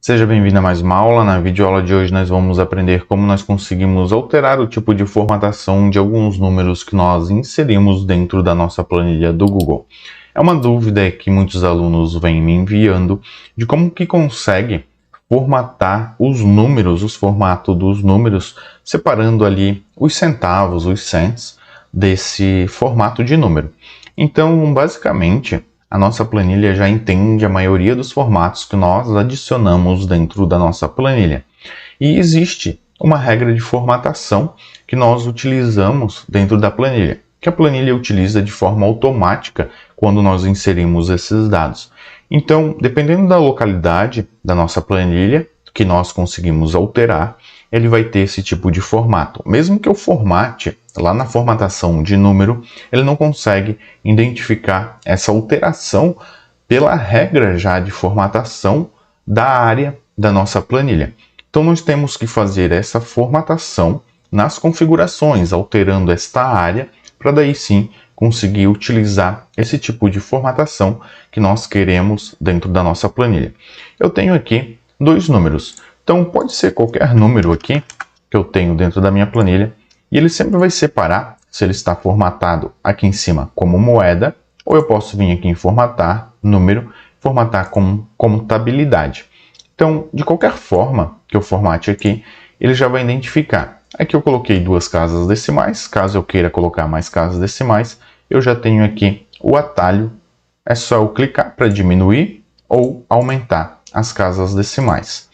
Seja bem-vindo a mais uma aula. Na videoaula de hoje nós vamos aprender como nós conseguimos alterar o tipo de formatação de alguns números que nós inserimos dentro da nossa planilha do Google. É uma dúvida que muitos alunos vêm me enviando de como que consegue formatar os números, os formatos dos números, separando ali os centavos, os cents, desse formato de número. Então, basicamente, a nossa planilha já entende a maioria dos formatos que nós adicionamos dentro da nossa planilha. E existe uma regra de formatação que nós utilizamos dentro da planilha, que a planilha utiliza de forma automática quando nós inserimos esses dados. Então, dependendo da localidade da nossa planilha, que nós conseguimos alterar, ele vai ter esse tipo de formato. Mesmo que eu formate lá na formatação de número, ele não consegue identificar essa alteração pela regra já de formatação da área da nossa planilha. Então, nós temos que fazer essa formatação nas configurações, alterando esta área, para daí sim conseguir utilizar esse tipo de formatação que nós queremos dentro da nossa planilha. Eu tenho aqui dois números. Então, pode ser qualquer número aqui que eu tenho dentro da minha planilha, e ele sempre vai separar se ele está formatado aqui em cima como moeda, ou eu posso vir aqui em formatar, número, formatar como contabilidade. Então, de qualquer forma que eu formate aqui, ele já vai identificar. Aqui eu coloquei duas casas decimais, caso eu queira colocar mais casas decimais, eu já tenho aqui o atalho, é só eu clicar para diminuir ou aumentar as casas decimais.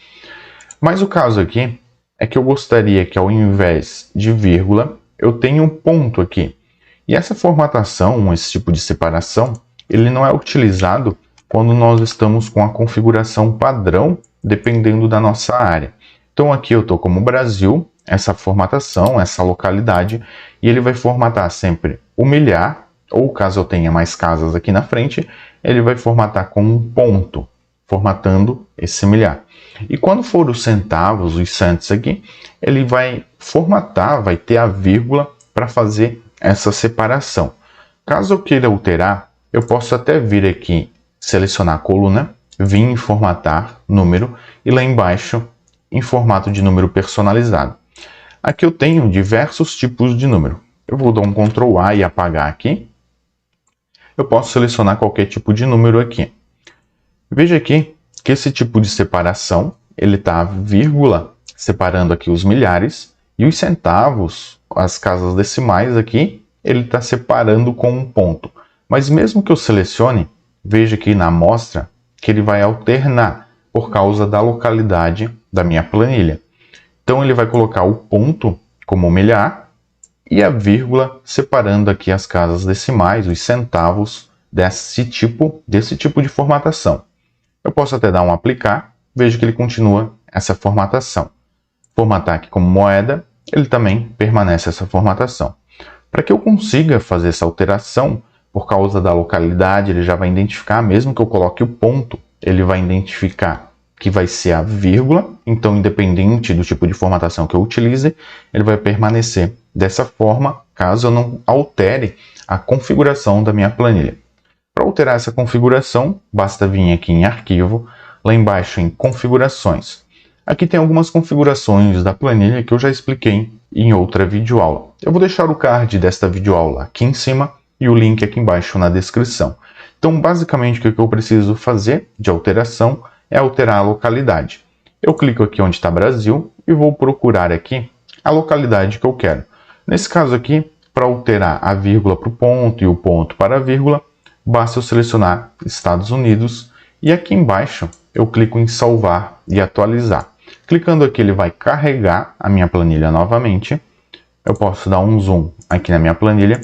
Mas o caso aqui é que eu gostaria que ao invés de vírgula, eu tenha um ponto aqui. E essa formatação, esse tipo de separação, ele não é utilizado quando nós estamos com a configuração padrão, dependendo da nossa área. Então aqui eu estou como Brasil, essa formatação, essa localidade, e ele vai formatar sempre o milhar, ou caso eu tenha mais casas aqui na frente, ele vai formatar com um ponto, formatando esse milhar. E quando for os centavos, os cents aqui, ele vai formatar, vai ter a vírgula para fazer essa separação. Caso eu queira alterar, eu posso até vir aqui, selecionar a coluna, vir em formatar número e lá embaixo em formato de número personalizado. Aqui eu tenho diversos tipos de número. Eu vou dar um Ctrl A e apagar aqui. Eu posso selecionar qualquer tipo de número aqui. Veja aqui que esse tipo de separação, ele está vírgula, separando aqui os milhares, e os centavos, as casas decimais aqui, ele está separando com um ponto. Mas mesmo que eu selecione, veja aqui na amostra que ele vai alternar por causa da localidade da minha planilha. Então ele vai colocar o ponto como milhar e a vírgula separando aqui as casas decimais, os centavos desse tipo de formatação. Eu posso até dar um aplicar, veja que ele continua essa formatação. Formatar aqui como moeda, ele também permanece essa formatação. Para que eu consiga fazer essa alteração, por causa da localidade, ele já vai identificar, mesmo que eu coloque o ponto, ele vai identificar que vai ser a vírgula, então independente do tipo de formatação que eu utilize, ele vai permanecer dessa forma, caso eu não altere a configuração da minha planilha. Para alterar essa configuração, basta vir aqui em Arquivo, lá embaixo em Configurações. Aqui tem algumas configurações da planilha que eu já expliquei em outra videoaula. Eu vou deixar o card desta videoaula aqui em cima e o link aqui embaixo na descrição. Então, basicamente, o que eu preciso fazer de alteração é alterar a localidade. Eu clico aqui onde está Brasil e vou procurar aqui a localidade que eu quero. Nesse caso aqui, para alterar a vírgula para o ponto e o ponto para a vírgula, basta eu selecionar Estados Unidos e aqui embaixo eu clico em salvar e atualizar. Clicando aqui ele vai carregar a minha planilha novamente. Eu posso dar um zoom aqui na minha planilha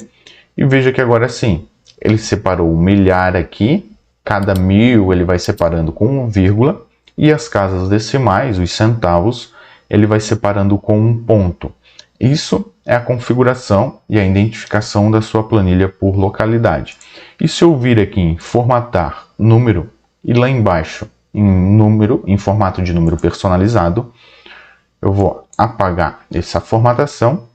e veja que agora sim, ele separou o milhar aqui, cada 1000 ele vai separando com vírgula e as casas decimais, os centavos, ele vai separando com um ponto. Isso é a configuração e a identificação da sua planilha por localidade. E se eu vir aqui em formatar número e lá embaixo em número, em formato de número personalizado, eu vou apagar essa formatação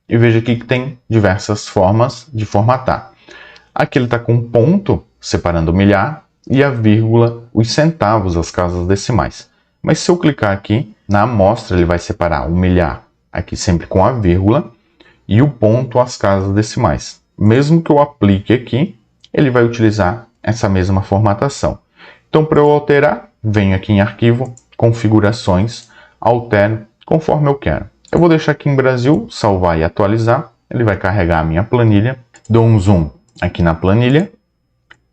e veja aqui que tem diversas formas de formatar. Aqui ele está com um ponto separando o milhar e a vírgula, os centavos, as casas decimais. Mas se eu clicar aqui, na amostra ele vai separar o milhar aqui sempre com a vírgula e o ponto às casas decimais. Mesmo que eu aplique aqui, ele vai utilizar essa mesma formatação. Então, para eu alterar, venho aqui em Arquivo, Configurações, altero conforme eu quero. Eu vou deixar aqui em Brasil, salvar e atualizar. Ele vai carregar a minha planilha. Dou um zoom aqui na planilha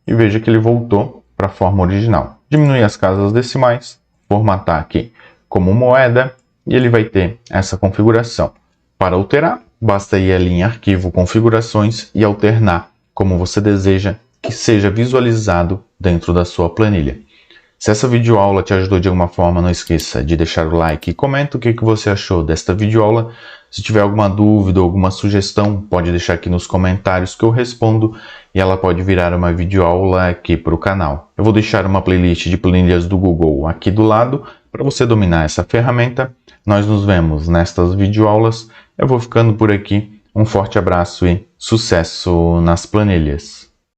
e veja que ele voltou para a forma original. Diminuir as casas decimais, formatar aqui como moeda e ele vai ter essa configuração. Para alterar, basta ir ali em Arquivo, Configurações e alternar como você deseja que seja visualizado dentro da sua planilha. Se essa videoaula te ajudou de alguma forma, não esqueça de deixar o like e comenta o que você achou desta videoaula. Se tiver alguma dúvida ou alguma sugestão, pode deixar aqui nos comentários que eu respondo e ela pode virar uma videoaula aqui para o canal. Eu vou deixar uma playlist de planilhas do Google aqui do lado para você dominar essa ferramenta. Nós nos vemos nestas videoaulas. Eu vou ficando por aqui. Um forte abraço e sucesso nas planilhas!